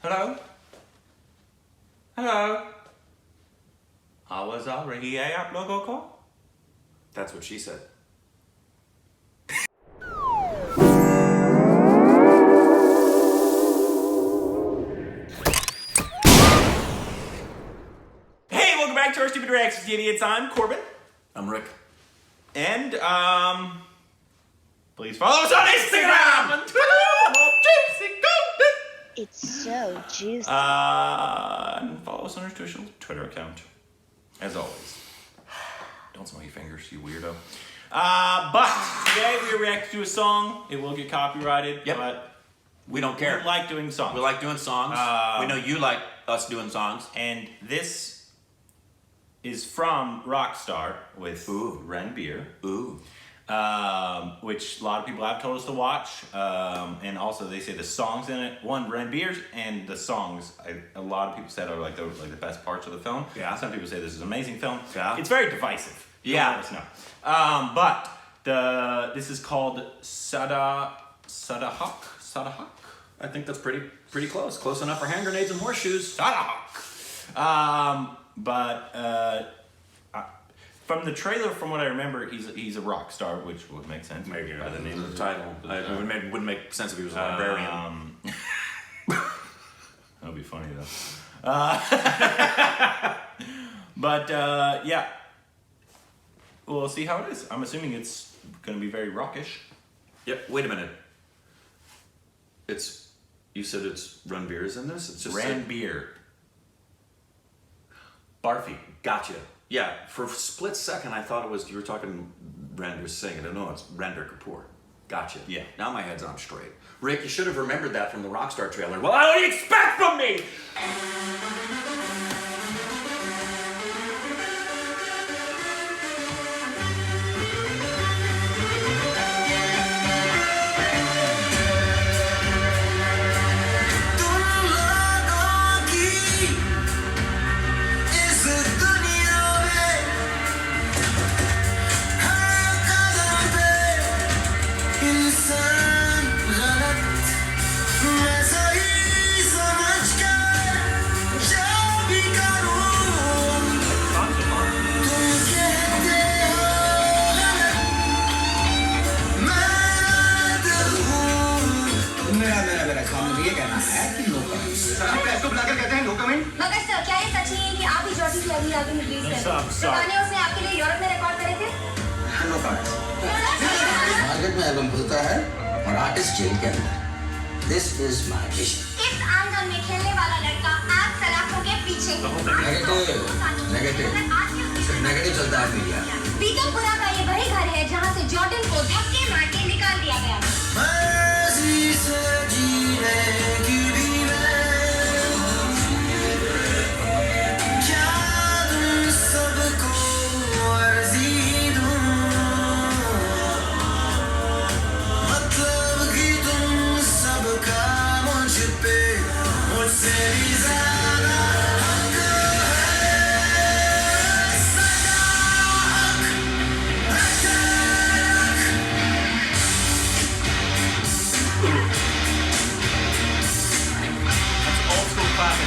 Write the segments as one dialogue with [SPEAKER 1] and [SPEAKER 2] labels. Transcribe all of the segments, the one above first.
[SPEAKER 1] Hello? Hello? आवाज आ रही है आप लोगों को?
[SPEAKER 2] That's what she said.
[SPEAKER 1] Hey, welcome back to our Stupid Reactions, idiots. I'm Corbin.
[SPEAKER 2] I'm Rick.
[SPEAKER 1] And, please follow us on Instagram and Twitter for more juicy content.
[SPEAKER 3] It's so juicy.
[SPEAKER 1] And follow us on our official Twitter account. As always. Don't smell your fingers, you weirdo. But today we react to a song. It will get copyrighted,
[SPEAKER 2] Yep.
[SPEAKER 1] but
[SPEAKER 2] We don't care.
[SPEAKER 1] we like doing songs.
[SPEAKER 2] We like doing songs. We know you like us doing songs.
[SPEAKER 1] And this is from Rockstar with
[SPEAKER 2] Ooh.
[SPEAKER 1] Ranbir.
[SPEAKER 2] Ooh.
[SPEAKER 1] Which a lot of people have told us to watch. And also they say the songs in it. One, Ranbir's and the songs, a lot of people said are like the best parts of the film.
[SPEAKER 2] Yeah.
[SPEAKER 1] Some people say this is an amazing film.
[SPEAKER 2] Yeah.
[SPEAKER 1] It's very divisive.
[SPEAKER 2] Yeah.
[SPEAKER 1] Let us know. But this is called Sadda Haq. Sadda Haq?
[SPEAKER 2] I think that's pretty close. Close enough for hand grenades and horseshoes.
[SPEAKER 1] Sadda Haq. From the trailer, from what I remember, he's a rock star, which would make sense.
[SPEAKER 2] Maybe
[SPEAKER 1] by the name
[SPEAKER 2] the title. It wouldn't make sense if he was a librarian.
[SPEAKER 1] That would be funny though. Yeah. We'll see how it is. I'm assuming it's going to be very rockish.
[SPEAKER 2] Yep. Wait a minute. You said it's Ranbir's in this? It's just
[SPEAKER 1] Ranbir. Barfy.
[SPEAKER 2] Gotcha. Yeah. For a split second, I thought you were talking Ranbir singing. No, it's Ranbir Kapoor. Gotcha.
[SPEAKER 1] Yeah.
[SPEAKER 2] Now my head's on straight. Rick, you should have remembered that from the Rockstar trailer. Well, what do you expect from me?
[SPEAKER 4] मगर sir क्या ये सच नहीं है कि आप ही जॉटी की अगली album release कर रहे हैं? जो गाने उसने आपके लिए यूरोप में रिकॉर्ड करे थे?
[SPEAKER 5] मार्केट में एल्बम खुलता है और आर्टिस्ट जेल के अंदर। This is my vision.
[SPEAKER 4] इस आंगन में खेलने वाला लड़का आप सलाखों के पीछे
[SPEAKER 5] नेगेटिव चलता है मीडिया।
[SPEAKER 4] पीतमपुरा का ये वही घर है जहाँ से जॉर्डन को धक्के मार के निकाल दिया गया।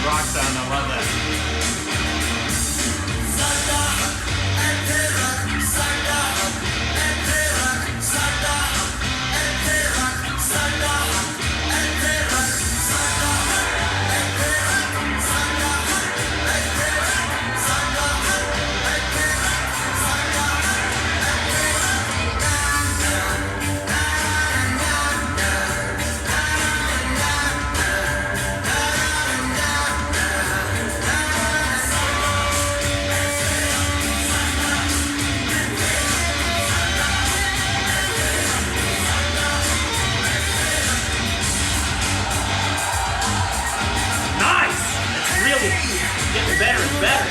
[SPEAKER 1] Rock sound, I love that. Getting better and better.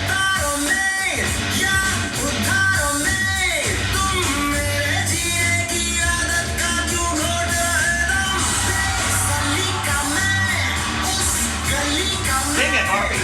[SPEAKER 1] Sing it, Harvey.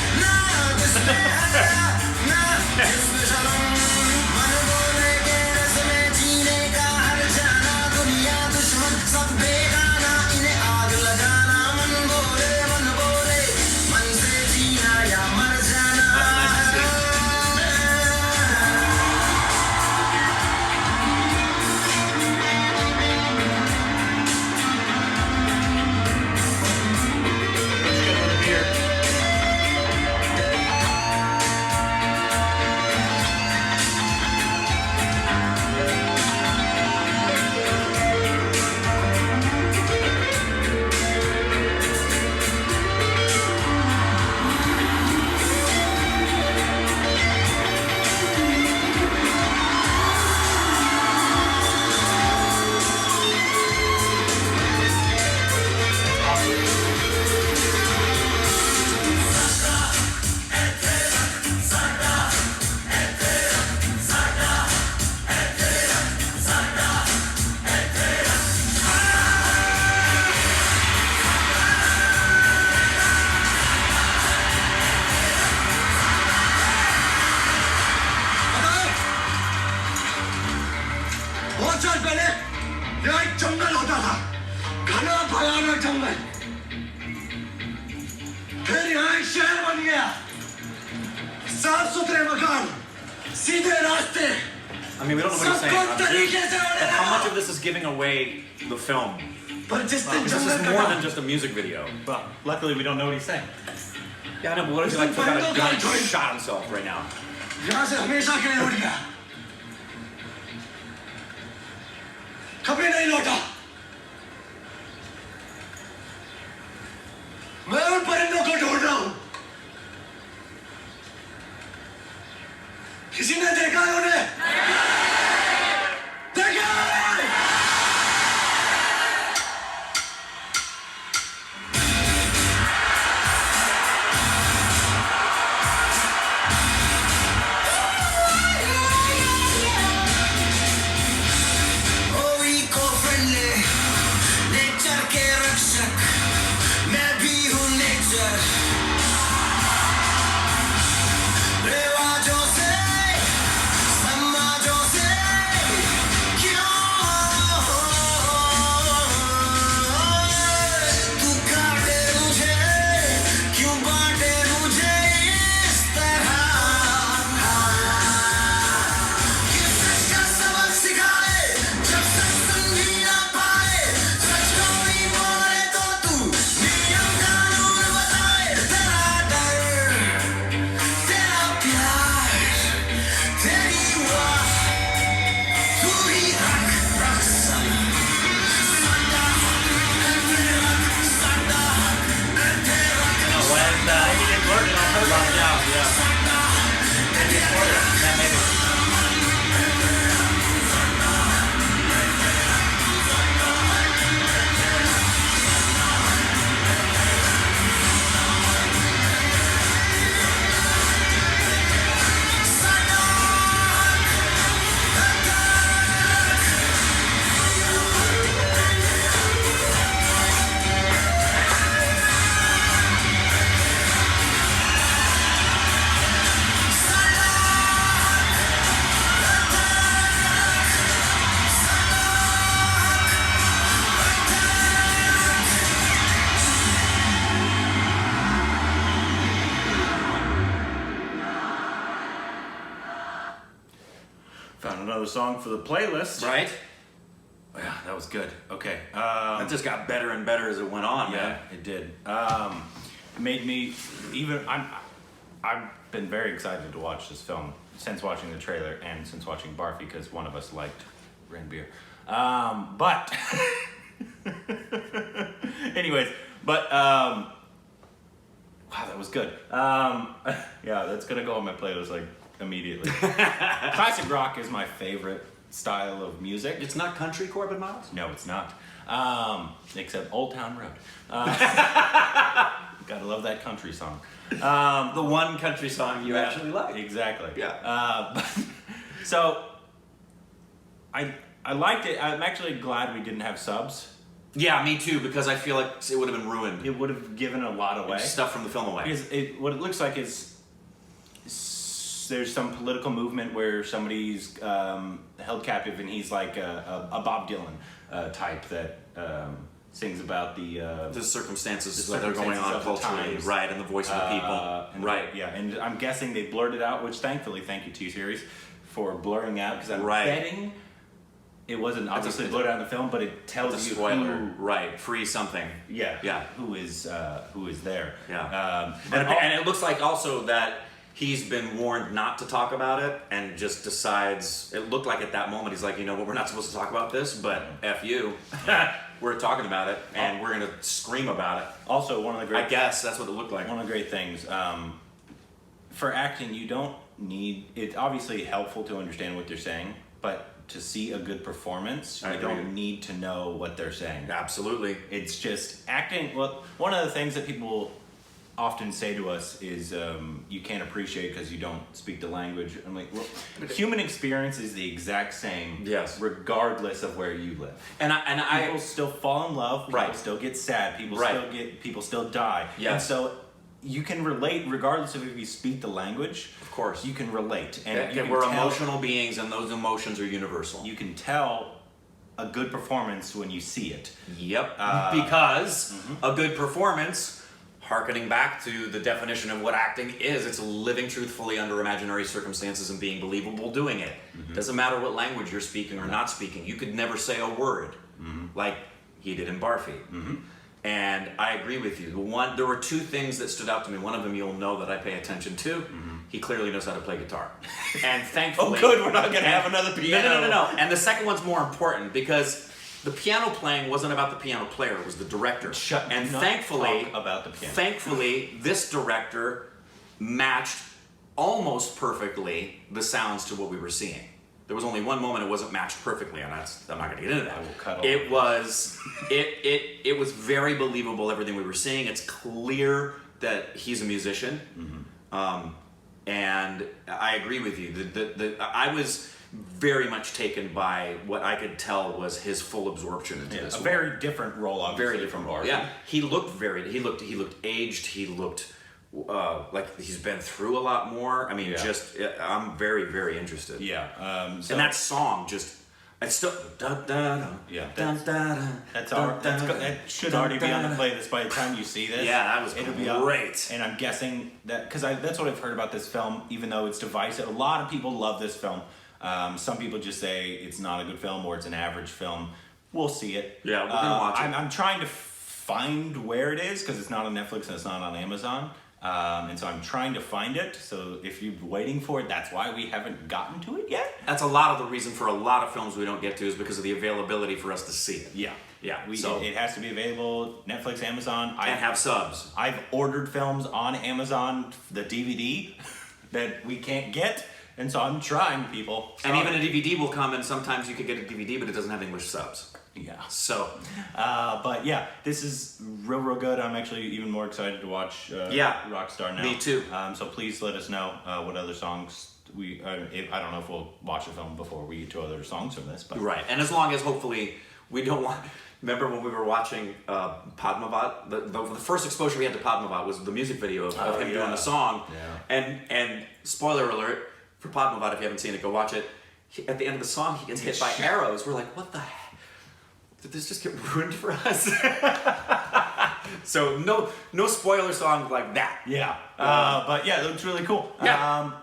[SPEAKER 5] गया साफ सुथरे मकान सीधे रास्ते
[SPEAKER 2] I mean, we don't know what he's saying. But how much of this is giving away the film?
[SPEAKER 5] पर जिस दिन
[SPEAKER 2] This is more than just a music video.
[SPEAKER 1] Well, luckily we don't know what he's saying.
[SPEAKER 2] Yeah, I know, but what if he like took out a gun and shot himself right now?
[SPEAKER 5] यहाँ से हमेशा के लिए उठ गया कभी नहीं लौटा मैं उन परिंदों को ढूंढ रहा हूं किसी ने देखा है उन्हें देखा
[SPEAKER 1] Found another song for the playlist.
[SPEAKER 2] Right?
[SPEAKER 1] Yeah, that was good. Okay.
[SPEAKER 2] It just got better and better as it went on,
[SPEAKER 1] Yeah,
[SPEAKER 2] man.
[SPEAKER 1] it did. It made me even. I've been very excited to watch this film since watching the trailer and since watching Barfi because one of us liked Ranbir. But anyways, wow, that was good. Yeah, that's gonna go on my playlist like immediately. Classic rock is my favorite style of music.
[SPEAKER 2] It's not country, Corbin Miles?
[SPEAKER 1] No, it's not. Except Old Town Road. Gotta love that country song.
[SPEAKER 2] The one country song you actually like.
[SPEAKER 1] Exactly.
[SPEAKER 2] Yeah.
[SPEAKER 1] So, I liked it. I'm actually glad we didn't have subs.
[SPEAKER 2] Yeah, me too, because I feel like it would have been ruined.
[SPEAKER 1] It would have given a lot away.
[SPEAKER 2] Stuff from the film away.
[SPEAKER 1] Because what it looks like is there's some political movement where somebody's held captive and he's like a Bob Dylan type that sings about
[SPEAKER 2] the circumstances
[SPEAKER 1] the
[SPEAKER 2] that are going on
[SPEAKER 1] circumstances of the
[SPEAKER 2] culturally,
[SPEAKER 1] times.
[SPEAKER 2] right, and the voice of the people,
[SPEAKER 1] and
[SPEAKER 2] right?
[SPEAKER 1] Yeah, and I'm guessing they blurred it out, which thankfully, thank you T-Series for blurring out, because I'm
[SPEAKER 2] Right.
[SPEAKER 1] betting it wasn't obviously blurred out in the film, but it tells
[SPEAKER 2] It's a
[SPEAKER 1] you
[SPEAKER 2] spoiler,
[SPEAKER 1] who,
[SPEAKER 2] right? Free something.
[SPEAKER 1] yeah, who is there.
[SPEAKER 2] Yeah.
[SPEAKER 1] But
[SPEAKER 2] And it looks like also that he's been warned not to talk about it and just decides, it looked like at that moment, he's like, you know what, we're not supposed to talk about this, but F you. We're talking about it and we're going to scream about it.
[SPEAKER 1] Also, one of the great
[SPEAKER 2] I guess that's what it looked like.
[SPEAKER 1] One of the great things, for acting, you don't need, it's obviously helpful to understand what they're saying, but to see a good performance,
[SPEAKER 2] I
[SPEAKER 1] you
[SPEAKER 2] agree.
[SPEAKER 1] don't need to know what they're saying.
[SPEAKER 2] Absolutely.
[SPEAKER 1] It's just acting. Well, one of the things that people often say to us is you can't appreciate because you don't speak the language. I'm like, well, human experience is the exact same,
[SPEAKER 2] Yes.
[SPEAKER 1] regardless of where you live.
[SPEAKER 2] And
[SPEAKER 1] People still fall in love. People
[SPEAKER 2] Right.
[SPEAKER 1] still get sad. People
[SPEAKER 2] Right.
[SPEAKER 1] People still die.
[SPEAKER 2] Yes.
[SPEAKER 1] And so you can relate regardless of if you speak the language.
[SPEAKER 2] Of course.
[SPEAKER 1] You can relate, and you can
[SPEAKER 2] we're
[SPEAKER 1] tell,
[SPEAKER 2] emotional beings and those emotions are universal.
[SPEAKER 1] You can tell a good performance when you see it.
[SPEAKER 2] Yep. Because a good performance Harkening back to the definition of what acting is, it's living truthfully under imaginary circumstances and being believable doing it. Doesn't matter what language you're speaking or not speaking. You could never say a word like he did in Barfi. And I agree with you. There were two things that stood out to me. One of them you'll know that I pay attention to. He clearly knows how to play guitar. And thankfully...
[SPEAKER 1] Oh good, we're not going to have another piano.
[SPEAKER 2] No. And the second one's more important because the piano playing wasn't about the piano player, it was the director. And thankfully,
[SPEAKER 1] about the piano.
[SPEAKER 2] Thankfully, this director matched almost perfectly the sounds to what we were seeing. There was only one moment it wasn't matched perfectly, and I'm not going to get into that.
[SPEAKER 1] I will cut
[SPEAKER 2] it was it was very believable everything we were seeing. It's clear that he's a musician, and I agree with you. I was very much taken by what I could tell was his full absorption into this.
[SPEAKER 1] A very different role, obviously.
[SPEAKER 2] Very different role. Yeah, he looked aged. He looked like he's been through a lot more. I mean, I'm very, very interested.
[SPEAKER 1] Yeah.
[SPEAKER 2] And that song just, it's still,
[SPEAKER 1] that should already be on the playlist by the time you see this.
[SPEAKER 2] Yeah, that was great.
[SPEAKER 1] And I'm guessing that, because that's what I've heard about this film, even though it's divisive. A lot of people love this film. Some people just say it's not a good film or it's an average film. We'll see it.
[SPEAKER 2] Yeah, we're gonna watch it.
[SPEAKER 1] I'm trying to find where it is because it's not on Netflix and it's not on Amazon. And so I'm trying to find it. So if you're waiting for it, that's why we haven't gotten to it yet.
[SPEAKER 2] That's a lot of the reason for a lot of films we don't get to is because of the availability for us to see it.
[SPEAKER 1] Yeah.
[SPEAKER 2] So
[SPEAKER 1] it has to be available, Netflix, Amazon.
[SPEAKER 2] And have subs.
[SPEAKER 1] I've ordered films on Amazon, the DVD, that we can't get. And so I'm trying, people.
[SPEAKER 2] And even a DVD will come, and sometimes you could get a DVD, but it doesn't have English subs.
[SPEAKER 1] Yeah.
[SPEAKER 2] So.
[SPEAKER 1] But yeah, this is real good. I'm actually even more excited to watch Rockstar now.
[SPEAKER 2] Me too.
[SPEAKER 1] So please let us know what other songs I don't know if we'll watch the film before we get to other songs from this. But.
[SPEAKER 2] Right. And as long as hopefully we don't want... Remember when we were watching Padmavat? The first exposure we had to Padmavat was the music video of him doing the song. Yeah. And spoiler alert, for Padmavat, if you haven't seen it, go watch it. At the end of the song, he gets hit by arrows. We're like, what the heck? Did this just get ruined for us? So no spoiler songs like that.
[SPEAKER 1] Yeah. But yeah, it looks really cool.
[SPEAKER 2] Yeah.